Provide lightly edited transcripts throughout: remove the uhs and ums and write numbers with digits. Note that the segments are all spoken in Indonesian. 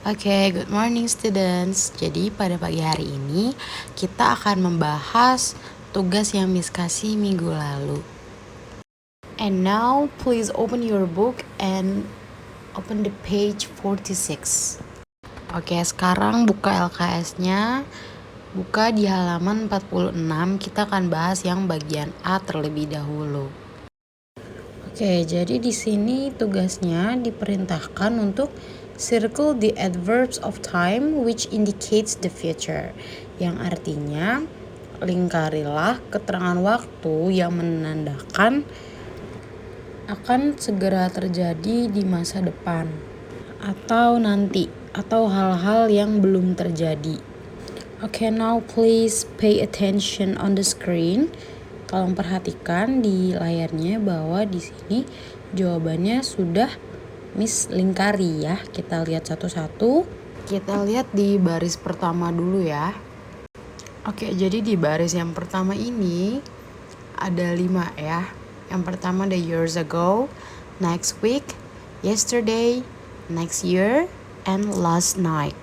Oke, good morning students. Jadi pada pagi hari ini kita akan membahas tugas yang Miss kasih minggu lalu. And now please open your book and open the page 46. Oke, sekarang buka LKS-nya. Buka di halaman 46. Kita akan bahas yang bagian A terlebih dahulu. Oke, jadi di sini tugasnya diperintahkan untuk circle the adverbs of time which indicates the future, yang artinya lingkarilah keterangan waktu yang menandakan akan segera terjadi di masa depan atau nanti atau hal-hal yang belum terjadi. Okay, now please pay attention on the screen. Tolong perhatikan di layarnya bahwa di sini jawabannya sudah Miss lingkari ya. Kita lihat satu-satu. Kita lihat di baris pertama dulu ya. Oke, jadi di baris yang pertama ini ada 5 ya. Yang pertama the years ago, next week, yesterday, next year, and last night.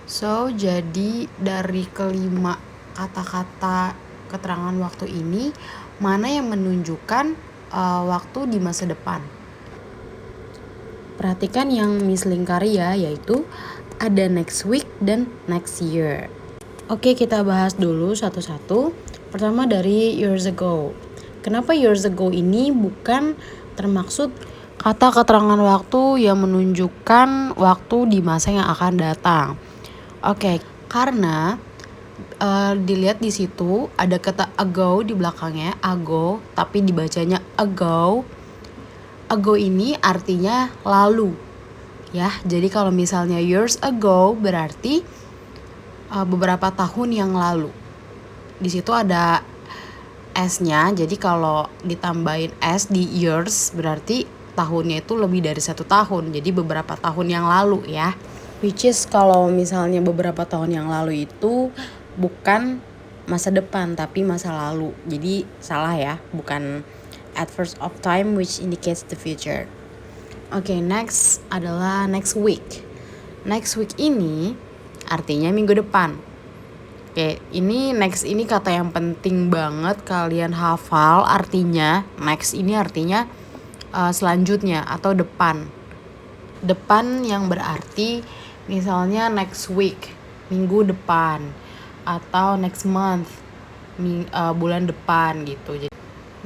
So, jadi dari kelima kata-kata keterangan waktu ini, mana yang menunjukkan waktu di masa depan? Perhatikan yang Miss lingkari ya, yaitu ada next week dan next year. Oke, kita bahas dulu satu-satu. Pertama dari years ago. Kenapa years ago ini bukan termaksud kata keterangan waktu yang menunjukkan waktu di masa yang akan datang? Oke, karena dilihat di situ ada kata ago di belakangnya, ago, tapi dibacanya ago. Ago ini artinya lalu, ya. Jadi kalau misalnya years ago berarti beberapa tahun yang lalu. Di situ ada s-nya, jadi kalau ditambahin s di years berarti tahunnya itu lebih dari 1 tahun. Jadi beberapa tahun yang lalu ya. Which is kalau misalnya beberapa tahun yang lalu itu bukan masa depan tapi masa lalu. Jadi salah ya, bukan adverbs of time which indicates the future. Oke, next adalah next week. Next week ini artinya minggu depan. Oke, ini next ini kata yang penting banget kalian hafal. Artinya next ini artinya selanjutnya atau depan. Depan yang berarti misalnya next week, minggu depan, atau next month, bulan depan gitu.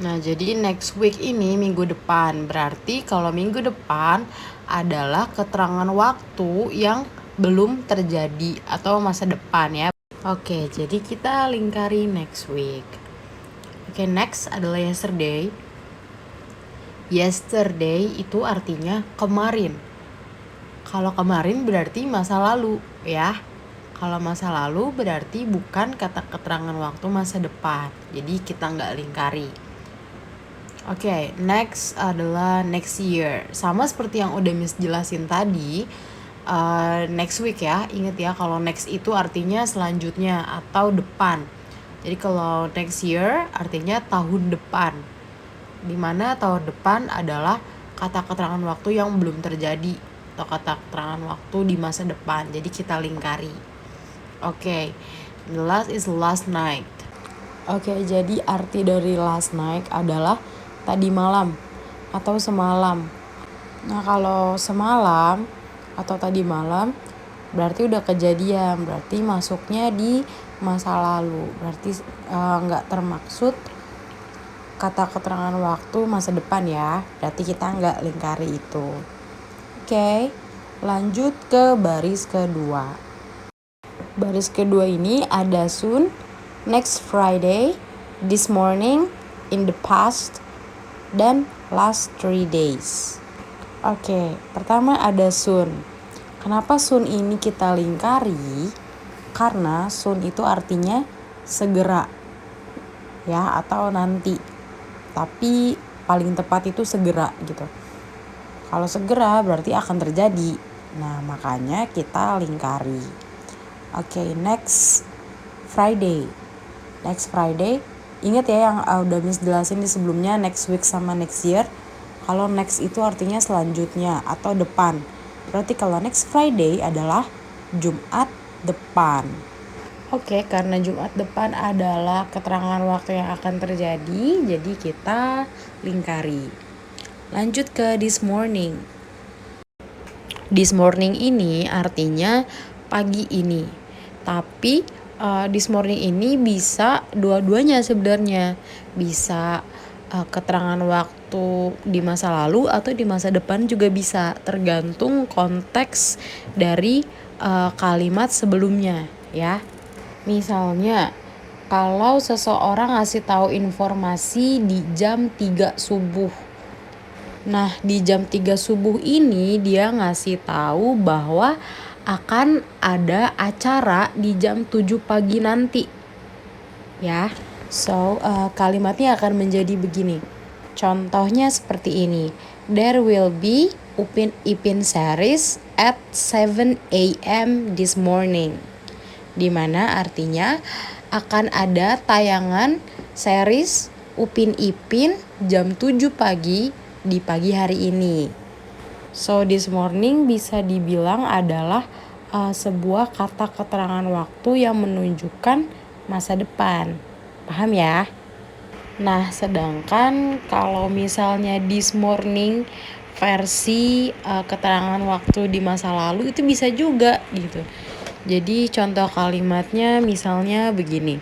Nah, jadi next week ini minggu depan. Berarti kalau minggu depan adalah keterangan waktu yang belum terjadi atau masa depan ya. Oke, jadi kita lingkari next week. Oke, next adalah yesterday. Yesterday itu artinya kemarin. Kalau kemarin berarti masa lalu ya. Kalau masa lalu berarti bukan kata keterangan waktu masa depan. Jadi kita nggak lingkari. Oke, next adalah next year. Sama seperti yang udah Miss jelasin tadi, next week ya. Ingat ya, kalau next itu artinya selanjutnya atau depan. Jadi kalau next year artinya tahun depan. Dimana tahun depan adalah kata keterangan waktu yang belum terjadi atau kata keterangan waktu di masa depan. Jadi kita lingkari. Oke, the last is last night. Oke, jadi arti dari last night adalah tadi malam atau semalam. Nah, kalau semalam atau tadi malam berarti udah kejadian, berarti masuknya di masa lalu. Berarti nggak termaksud kata keterangan waktu masa depan ya. Berarti kita nggak lingkari itu. Oke, lanjut ke baris kedua. Baris kedua ini ada soon, next Friday, this morning, in the past, dan last 3 days. Oke, pertama ada soon. Kenapa soon ini kita lingkari? Karena soon itu artinya segera ya, atau nanti. Tapi paling tepat itu segera gitu. Kalau segera berarti akan terjadi. Nah, makanya kita lingkari. Oke, next Friday. Next Friday, ingat ya yang udah Miss jelasin di sebelumnya, next week sama next year. Kalau next itu artinya selanjutnya atau depan. Berarti kalau next Friday adalah Jumat depan. Oke, karena Jumat depan adalah keterangan waktu yang akan terjadi, jadi kita lingkari. Lanjut ke this morning. This morning ini artinya pagi ini. Tapi this morning ini bisa dua-duanya sebenarnya. Bisa keterangan waktu di masa lalu atau di masa depan juga bisa, tergantung konteks dari kalimat sebelumnya ya. Misalnya kalau seseorang ngasih tahu informasi di jam 3 subuh. Nah, di jam 3 subuh ini dia ngasih tahu bahwa akan ada acara di jam 7 pagi nanti. Ya. So, kalimatnya akan menjadi begini. Contohnya seperti ini. There will be Upin Ipin series at 7 a.m. this morning. Dimana artinya akan ada tayangan series Upin Ipin jam 7 pagi di pagi hari ini. So this morning bisa dibilang adalah sebuah kata keterangan waktu yang menunjukkan masa depan. Paham ya? Nah, sedangkan kalau misalnya this morning versi keterangan waktu di masa lalu itu bisa juga gitu. Jadi contoh kalimatnya misalnya begini.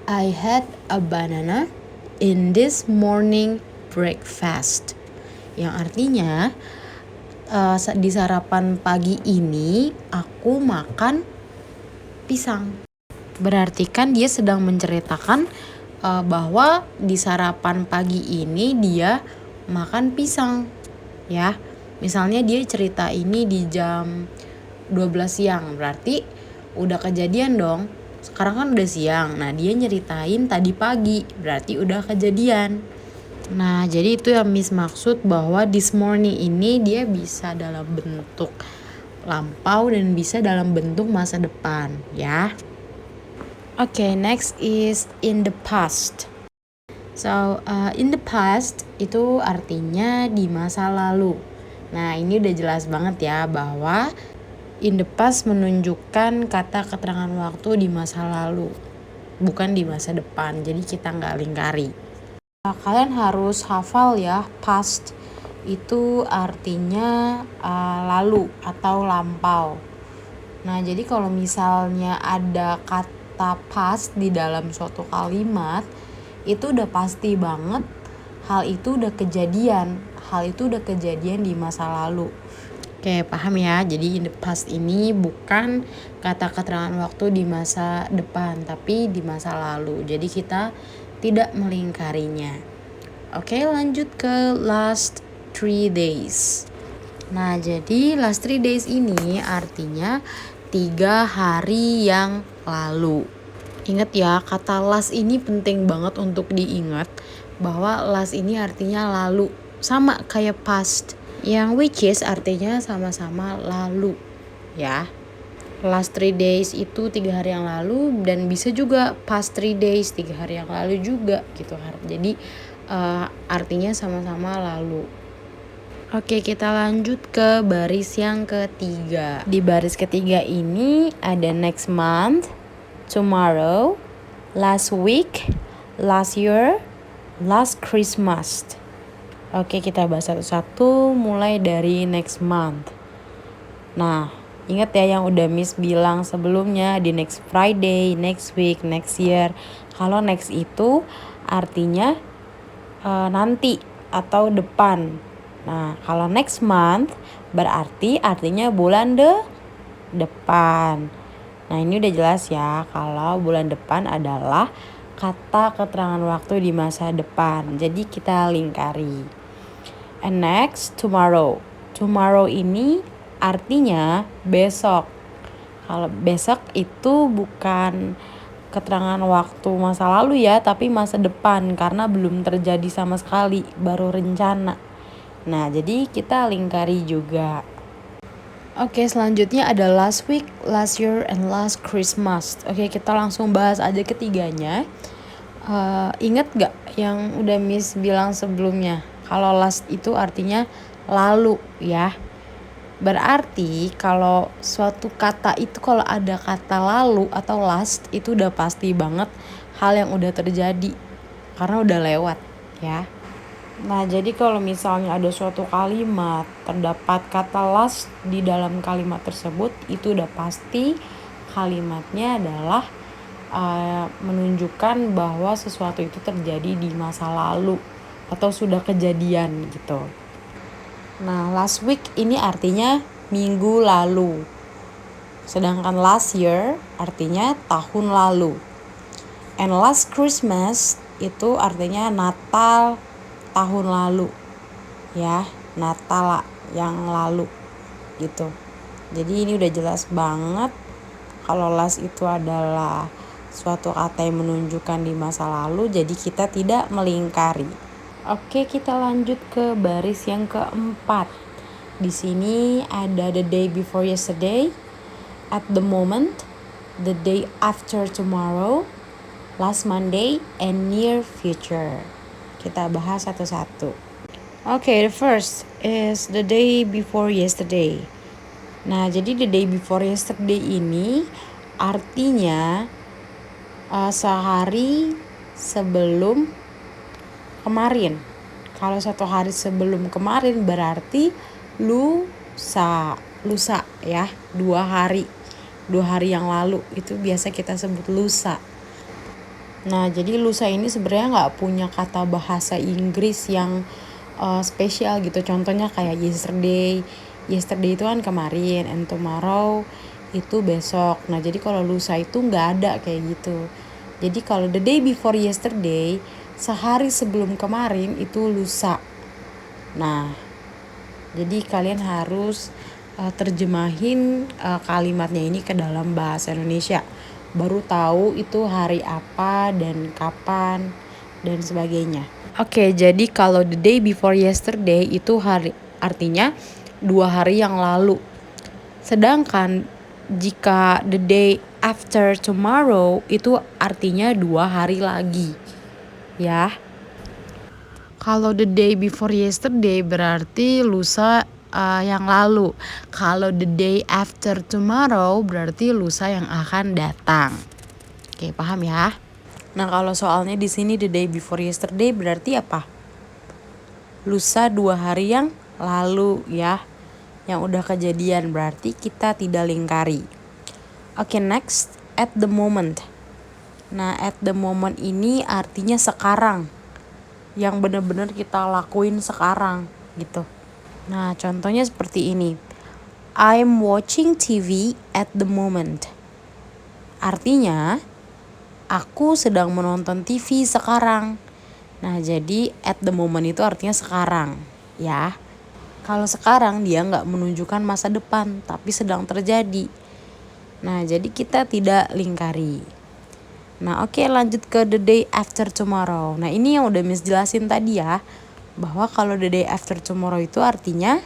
I had a banana in this morning breakfast. Yang artinya di sarapan pagi ini aku makan pisang. Berarti kan dia sedang menceritakan bahwa di sarapan pagi ini dia makan pisang. Ya. Misalnya dia cerita ini di jam 12 siang, berarti udah kejadian dong. Sekarang kan udah siang, nah dia nyeritain tadi pagi, berarti udah kejadian. Nah, jadi itu yang Miss maksud bahwa this morning ini dia bisa dalam bentuk lampau dan bisa dalam bentuk masa depan, ya. Okay, next is in the past. So, in the past itu artinya di masa lalu. Nah, ini udah jelas banget ya bahwa in the past menunjukkan kata keterangan waktu di masa lalu, bukan di masa depan. Jadi kita nggak lingkari. Kalian harus hafal ya, past itu artinya lalu atau lampau. Nah, jadi kalau misalnya ada kata past di dalam suatu kalimat, itu udah pasti banget hal itu udah kejadian. Hal itu udah kejadian di masa lalu. Oke, paham ya? Jadi in the past ini bukan kata keterangan waktu di masa depan, tapi di masa lalu. Jadi kita tidak melingkarinya. Oke, lanjut ke last 3 days. Nah, jadi last 3 days ini artinya 3 hari yang lalu. Ingat ya, kata last ini penting banget untuk diingat, bahwa last ini artinya lalu, sama kayak past, yang which is artinya sama-sama lalu ya. Last 3 days itu 3 hari yang lalu, dan bisa juga past 3 days 3 hari yang lalu juga gitu. Jadi artinya sama-sama lalu. Oke, kita lanjut ke baris yang ketiga. Di baris ketiga ini ada next month, tomorrow, last week, last year, last Christmas. Oke, kita bahas satu-satu mulai dari next month. Nah, ingat ya yang udah Miss bilang sebelumnya di next Friday, next week, next year. Kalau next itu artinya nanti atau depan. Nah, kalau next month berarti artinya bulan depan. Nah, ini udah jelas ya kalau bulan depan adalah kata keterangan waktu di masa depan. Jadi kita lingkari. And next, tomorrow. Tomorrow ini artinya besok. Kalau besok itu bukan keterangan waktu masa lalu ya, tapi masa depan karena belum terjadi sama sekali, baru rencana. Nah, jadi kita lingkari juga. Oke, selanjutnya ada last week, last year, and last Christmas. Oke, kita langsung bahas aja ketiganya. Ingat gak yang udah Miss bilang sebelumnya? Kalau last itu artinya lalu ya. Berarti kalau suatu kata itu kalau ada kata lalu atau last itu udah pasti banget hal yang udah terjadi karena udah lewat ya. Nah, jadi kalau misalnya ada suatu kalimat terdapat kata last di dalam kalimat tersebut, itu udah pasti kalimatnya adalah menunjukkan bahwa sesuatu itu terjadi di masa lalu atau sudah kejadian gitu. Nah, last week ini artinya minggu lalu. Sedangkan last year artinya tahun lalu. And last Christmas itu artinya Natal tahun lalu. Ya, Natal yang lalu gitu. Jadi ini udah jelas banget kalau last itu adalah suatu kata yang menunjukkan di masa lalu, jadi kita tidak melingkari. Oke, kita lanjut ke baris yang keempat. Di sini ada the day before yesterday, at the moment, the day after tomorrow, last Monday, and near future. Kita bahas satu-satu. Okay, the first is the day before yesterday. Nah, jadi the day before yesterday ini artinya sehari sebelum kemarin. Kalau satu hari sebelum kemarin berarti lusa ya, 2 hari yang lalu itu biasa kita sebut lusa. Nah, jadi lusa ini sebenarnya nggak punya kata bahasa Inggris yang spesial gitu. Contohnya kayak yesterday itu kan kemarin, and tomorrow itu besok. Nah, jadi kalau lusa itu nggak ada kayak gitu. Jadi kalau the day before yesterday, sehari sebelum kemarin itu lusa. Nah, jadi kalian harus terjemahin kalimatnya ini ke dalam bahasa Indonesia. Baru tahu itu hari apa dan kapan dan sebagainya. Oke, jadi kalau the day before yesterday itu hari artinya 2 hari yang lalu. Sedangkan jika the day after tomorrow itu artinya 2 hari lagi. Ya. Kalau the day before yesterday berarti lusa yang lalu. Kalau the day after tomorrow berarti lusa yang akan datang. Oke, paham ya? Nah, kalau soalnya di sini the day before yesterday berarti apa? Lusa 2 hari yang lalu ya. Yang udah kejadian berarti kita tidak lingkari. Oke, next, at the moment. Nah, at the moment ini artinya sekarang. Yang benar-benar kita lakuin sekarang gitu. Nah, contohnya seperti ini. I'm watching TV at the moment. Artinya, aku sedang menonton TV sekarang. Nah, jadi at the moment itu artinya sekarang, ya. Kalau sekarang dia nggak menunjukkan masa depan, tapi sedang terjadi. Nah, jadi kita tidak lingkari. Nah, oke, lanjut ke the day after tomorrow. Nah, ini yang udah Miss jelasin tadi ya, bahwa kalau the day after tomorrow itu artinya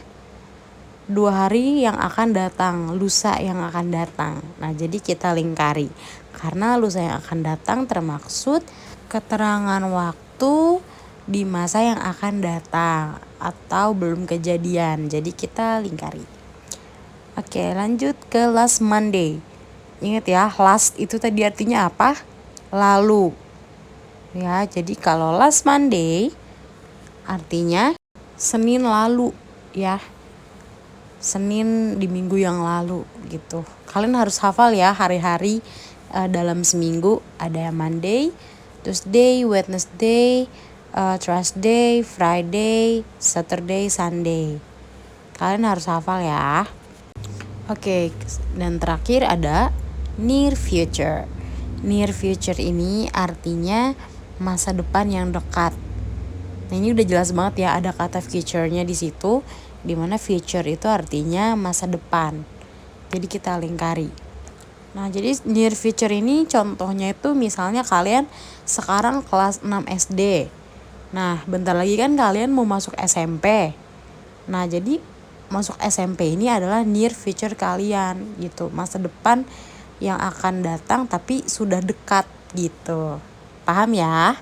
2 hari yang akan datang, lusa yang akan datang. Nah, jadi kita lingkari. Karena lusa yang akan datang termaksud keterangan waktu di masa yang akan datang atau belum kejadian. Jadi kita lingkari. Oke, lanjut ke last Monday. Ingat ya, last itu tadi artinya apa? Lalu. Ya, jadi kalau last Monday artinya Senin lalu ya. Senin di minggu yang lalu gitu. Kalian harus hafal ya hari-hari dalam seminggu. Ada Monday, Tuesday, Wednesday, Thursday, Friday, Saturday, Sunday. Kalian harus hafal ya. Oke, dan terakhir ada near future. Near future ini artinya masa depan yang dekat. Nah, ini udah jelas banget ya, ada kata future-nya di situ, di mana future itu artinya masa depan. Jadi kita lingkari. Nah, jadi near future ini contohnya itu misalnya kalian sekarang kelas 6 SD. Nah, bentar lagi kan kalian mau masuk SMP. Nah, jadi masuk SMP ini adalah near future kalian gitu. Masa depan yang akan datang tapi sudah dekat gitu. Paham ya?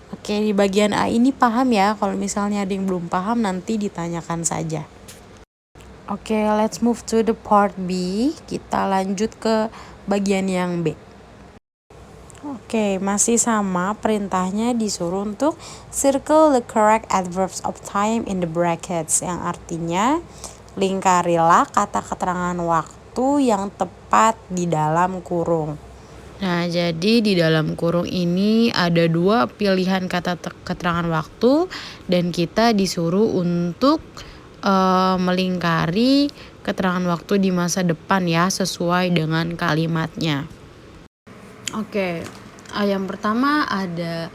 Oke, di bagian A ini paham ya. Kalau misalnya ada yang belum paham nanti ditanyakan saja. Oke, let's move to the part B. Kita lanjut ke bagian yang B. Oke, masih sama, perintahnya disuruh untuk circle the correct adverbs of time in the brackets, yang artinya lingkarilah kata keterangan waktu yang tepat di dalam kurung. Nah, jadi di dalam kurung ini ada 2 pilihan kata keterangan waktu dan kita disuruh untuk melingkari keterangan waktu di masa depan ya, sesuai dengan kalimatnya. Oke, yang pertama ada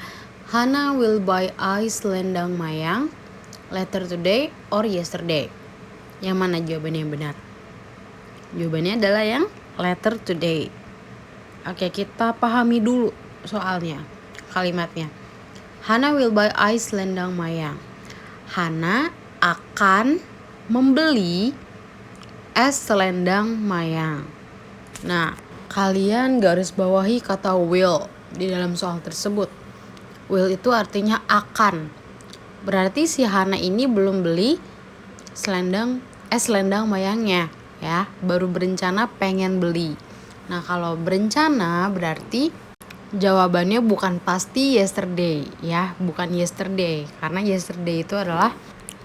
Hana will buy ice selendang mayang later today or yesterday. Yang mana jawabannya yang benar? Jawabannya adalah yang later today. Oke, kita pahami dulu soalnya, kalimatnya. Hana will buy ice selendang mayang. Hana akan membeli es selendang mayang. Nah, kalian garis bawahi kata will di dalam soal tersebut. Will itu artinya akan. Berarti si Hana ini belum beli es selendang mayangnya ya, baru berencana pengen beli. Nah, kalau berencana berarti jawabannya bukan pasti yesterday ya, bukan yesterday, karena yesterday itu adalah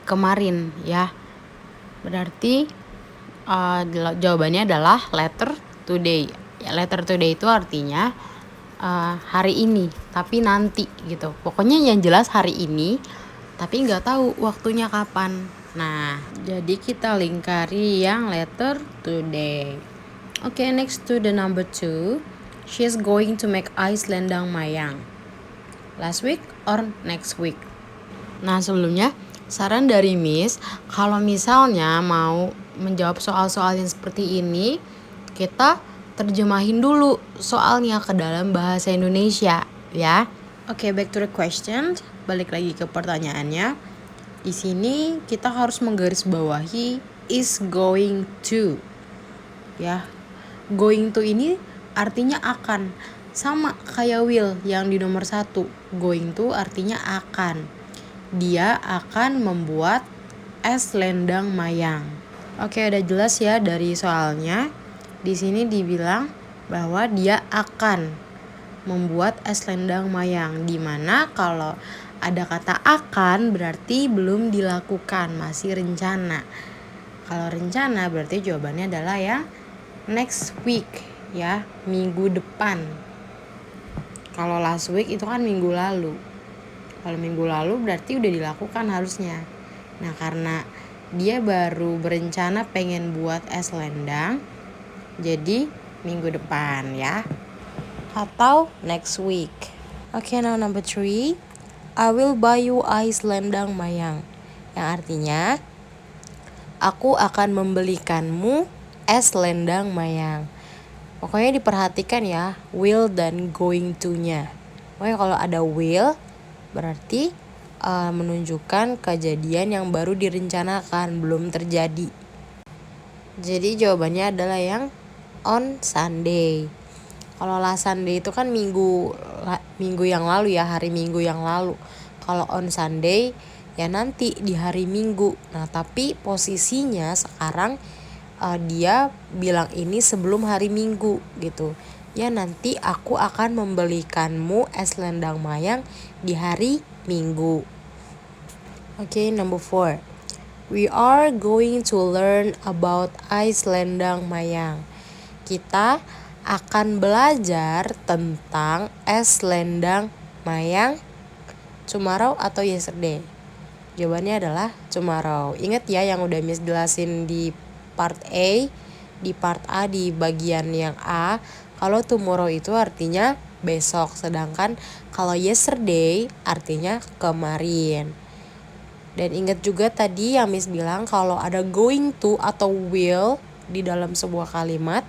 kemarin ya. Berarti jawabannya adalah later today. Ya, later today itu artinya hari ini, tapi nanti gitu. Pokoknya yang jelas hari ini, tapi nggak tahu waktunya kapan. Nah, jadi kita lingkari yang later today. Oke, next to the number 2. She's going to make ice selendang mayang. Last week or next week? Nah, sebelumnya saran dari Miss, kalau misalnya mau menjawab soal-soal yang seperti ini, kita terjemahin dulu soalnya ke dalam bahasa Indonesia ya. Oke, back to the question. Balik lagi ke pertanyaannya. Di sini kita harus menggarisbawahi is going to. Ya. Going to ini artinya akan. Sama kayak will yang di nomor 1. Going to artinya akan. Dia akan membuat es selendang mayang. Oke, udah jelas ya dari soalnya. Di sini dibilang bahwa dia akan membuat es selendang mayang. Dimana kalau ada kata akan berarti belum dilakukan, masih rencana. Kalau rencana berarti jawabannya adalah yang next week ya, minggu depan. Kalau last week itu kan minggu lalu. Kalau minggu lalu berarti udah dilakukan harusnya. Nah, karena dia baru berencana pengen buat es selendang, jadi minggu depan ya. Atau next week. Okay, now number 3. I will buy you ice selendang mayang. Yang artinya, aku akan membelikanmu es selendang mayang. Pokoknya diperhatikan ya, will dan going to-nya. Pokoknya kalau ada will, berarti menunjukkan kejadian yang baru direncanakan, belum terjadi. Jadi jawabannya adalah yang on Sunday. Kalau last Sunday itu kan minggu yang lalu ya, hari Minggu yang lalu. Kalau on Sunday ya nanti di hari Minggu. Nah, tapi posisinya sekarang dia bilang ini sebelum hari Minggu gitu. Ya, nanti aku akan membelikanmu es selendang mayang di hari Minggu. Okay, number 4. We are going to learn about ice selendang mayang. Kita akan belajar tentang es selendang mayang tomorrow atau yesterday. Jawabannya adalah tomorrow. Ingat ya yang udah Miss jelasin di part A. Di part A di bagian yang A, kalau tomorrow itu artinya besok, sedangkan kalau yesterday artinya kemarin. Dan ingat juga tadi yang Miss bilang kalau ada going to atau will di dalam sebuah kalimat,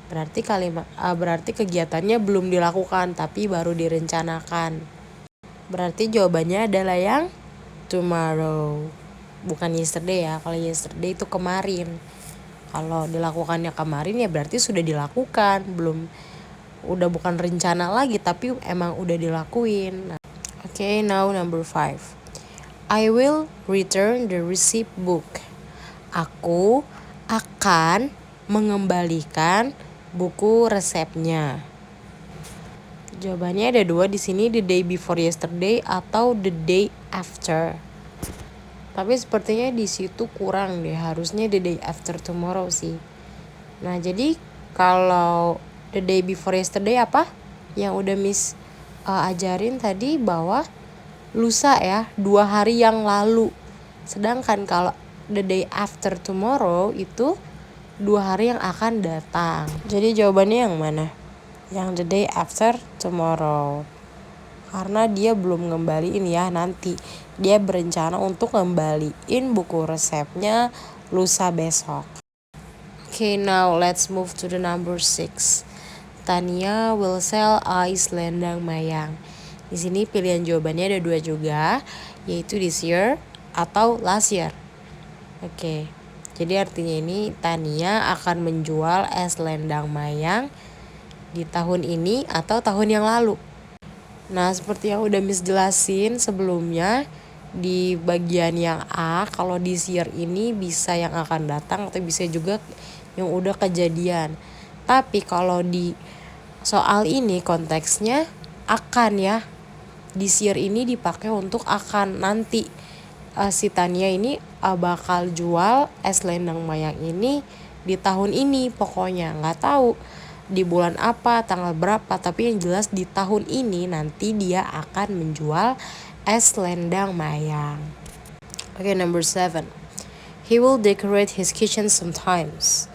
berarti kegiatannya belum dilakukan tapi baru direncanakan. Berarti jawabannya adalah yang tomorrow, bukan yesterday ya. Kalau yesterday itu kemarin. Kalau dilakukannya kemarin ya berarti sudah dilakukan, udah bukan rencana lagi tapi emang udah dilakuin. Okay, now number 5. I will return the receipt book. Aku akan mengembalikan buku resepnya. Jawabannya ada dua di sini, the day before yesterday atau the day after. Tapi sepertinya di situ kurang deh, harusnya the day after tomorrow sih. Nah, jadi kalau the day before yesterday apa? Yang udah Miss ajarin tadi bahwa lusa ya, 2 hari yang lalu. Sedangkan kalau the day after tomorrow itu 2 hari yang akan datang. Jadi jawabannya yang mana? Yang the day after tomorrow. Karena dia belum ngembaliin ya, nanti dia berencana untuk ngembaliin buku resepnya lusa besok. Okay, now let's move to the number 6. Tania will sell ice selendang mayang. Di sini pilihan jawabannya ada 2 juga, yaitu this year atau last year. Oke. Jadi artinya ini Tania akan menjual es selendang mayang di tahun ini atau tahun yang lalu. Nah, seperti yang udah Miss jelasin sebelumnya di bagian yang A, kalau this year ini bisa yang akan datang atau bisa juga yang udah kejadian. Tapi kalau di soal ini konteksnya akan ya. This year ini dipakai untuk akan, nanti si Tania ini bakal jual es selendang mayang ini di tahun ini, pokoknya nggak tahu di bulan apa, tanggal berapa, tapi yang jelas di tahun ini nanti dia akan menjual es selendang mayang. Okay, number 7. He will decorate his kitchen sometimes.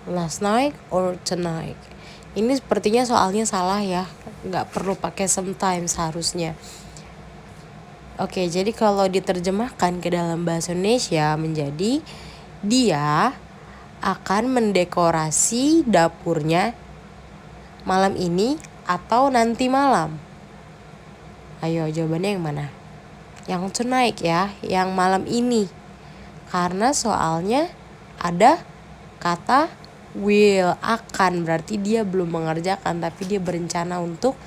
Last night or tonight. Ini sepertinya soalnya salah ya, nggak perlu pakai sometimes harusnya. Oke, jadi kalau diterjemahkan ke dalam bahasa Indonesia menjadi dia akan mendekorasi dapurnya malam ini atau nanti malam. Ayo jawabannya yang mana? Yang tonight ya, yang malam ini. Karena soalnya ada kata will, akan, berarti dia belum mengerjakan tapi dia berencana untuk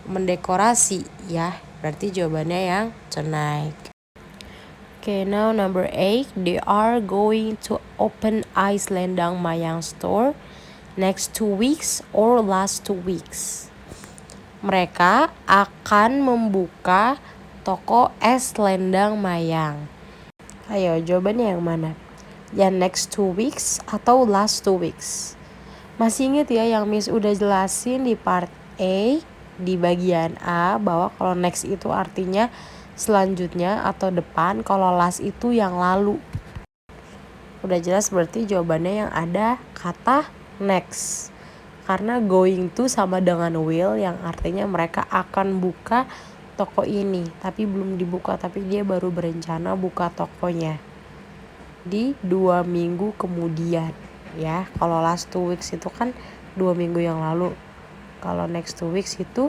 mendekorasi ya. Berarti jawabannya yang tonight. Okay, now number 8. They are going to open ice selendang mayang store next 2 weeks or last 2 weeks. Mereka akan membuka toko es selendang mayang. Ayo jawabannya yang mana? Yang next 2 weeks atau last 2 weeks? Masih ingat ya yang Miss udah jelasin di part A, di bagian A, bahwa kalau next itu artinya selanjutnya atau depan, kalau last itu yang lalu. Udah jelas berarti jawabannya yang ada kata next. Karena going to sama dengan will yang artinya mereka akan buka toko ini, tapi belum dibuka, tapi dia baru berencana buka tokonya di 2 minggu kemudian ya. Kalau last 2 weeks itu kan 2 minggu yang lalu, kalau next 2 weeks itu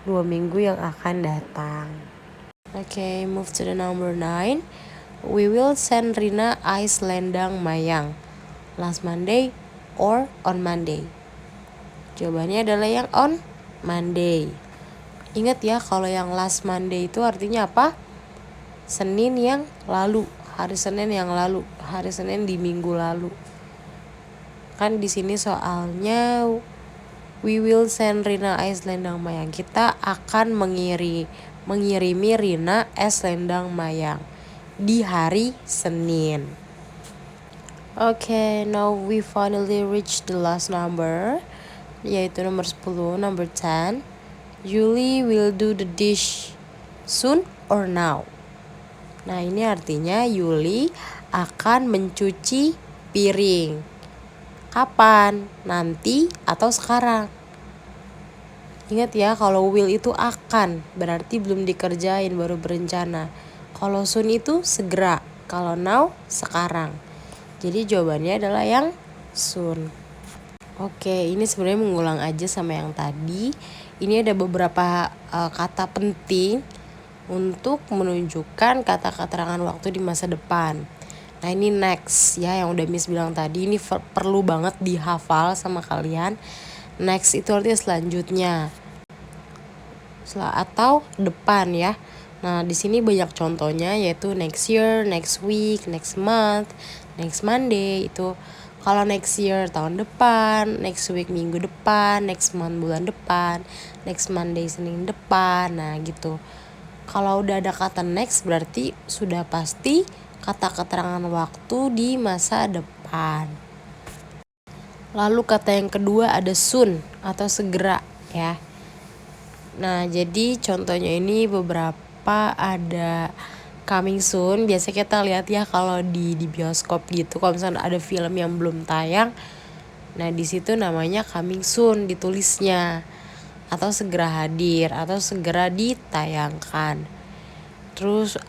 2 minggu yang akan datang. Okay, move to the number 9. We will send Rina ice selendang mayang last Monday or on Monday. Jawabannya adalah yang on Monday. Ingat ya, kalau yang last Monday itu artinya apa? Senin yang lalu, hari Senin yang lalu, hari Senin di minggu lalu. Kan di sini soalnya we will send Rina es selendang mayang. Kita akan mengirimi Rina es selendang mayang di hari Senin. Okay, now we finally reach the last number, yaitu nomor 10, number 10. Julie will do the dish soon or now. Nah, ini artinya Yuli akan mencuci piring. Kapan? Nanti atau sekarang? Ingat ya, kalau will itu akan, berarti belum dikerjain, baru berencana. Kalau soon itu segera, kalau now sekarang. Jadi jawabannya adalah yang soon. Oke, ini sebenarnya mengulang aja sama yang tadi. Ini ada beberapa kata penting untuk menunjukkan kata keterangan waktu di masa depan. Nah, ini next ya, yang udah Miss bilang tadi, ini perlu banget dihafal sama kalian. Next itu artinya selanjutnya. Atau depan ya. Nah, di sini banyak contohnya, yaitu next year, next week, next month, next Monday itu. Kalau next year tahun depan, next week minggu depan, next month bulan depan, next Monday Senin depan. Nah gitu. Kalau udah ada kata next berarti sudah pasti kata keterangan waktu di masa depan. Lalu kata yang kedua ada soon atau segera ya. Nah jadi contohnya ini beberapa ada coming soon. Biasanya kita lihat ya kalau di bioskop gitu, kalau misalnya ada film yang belum tayang, nah di situ namanya coming soon ditulisnya, atau segera hadir atau segera ditayangkan. Terus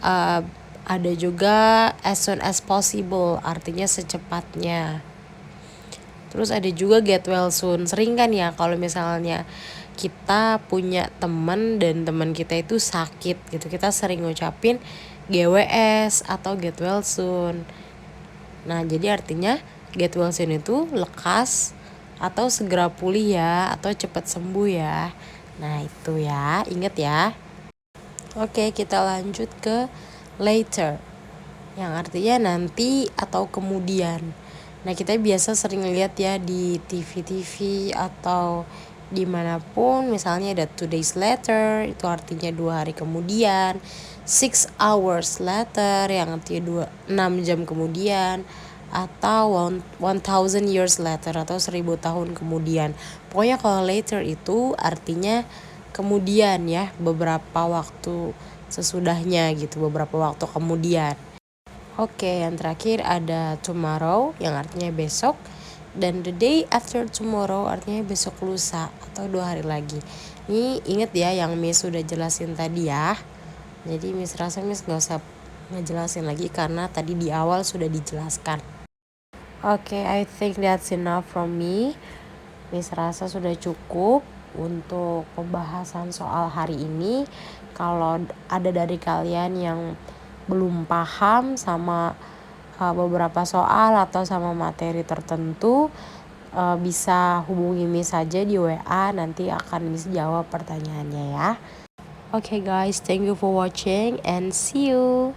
ada juga as soon as possible, artinya secepatnya. Terus ada juga get well soon. Sering kan ya kalau misalnya kita punya teman dan teman kita itu sakit gitu, kita sering ngucapin GWS atau get well soon. Nah jadi artinya get well soon itu lekas atau segera pulih ya, atau cepat sembuh ya. Nah itu ya, inget ya. Oke, kita lanjut ke later, yang artinya nanti atau kemudian. Nah kita biasa sering lihat ya di TV atau dimanapun, misalnya ada 2 days later, itu artinya 2 hari kemudian. 6 hours later, yang artinya 6 jam kemudian. Atau 1000 years later, atau 1000 tahun kemudian. Pokoknya kalau later itu artinya kemudian ya, beberapa waktu sesudahnya gitu, beberapa waktu kemudian. Oke, yang terakhir ada tomorrow yang artinya besok, dan the day after tomorrow artinya besok lusa atau 2 hari lagi. Ini inget ya yang Miss sudah jelasin tadi ya. Jadi Miss rasa Miss gak usah ngejelasin lagi karena tadi di awal sudah dijelaskan. Oke, I think that's enough from me. Miss rasa sudah cukup untuk pembahasan soal hari ini. Kalau ada dari kalian yang belum paham sama beberapa soal atau sama materi tertentu, bisa hubungi Miss saja di WA, nanti akan Miss jawab pertanyaannya ya. Okay guys, thank you for watching and see you.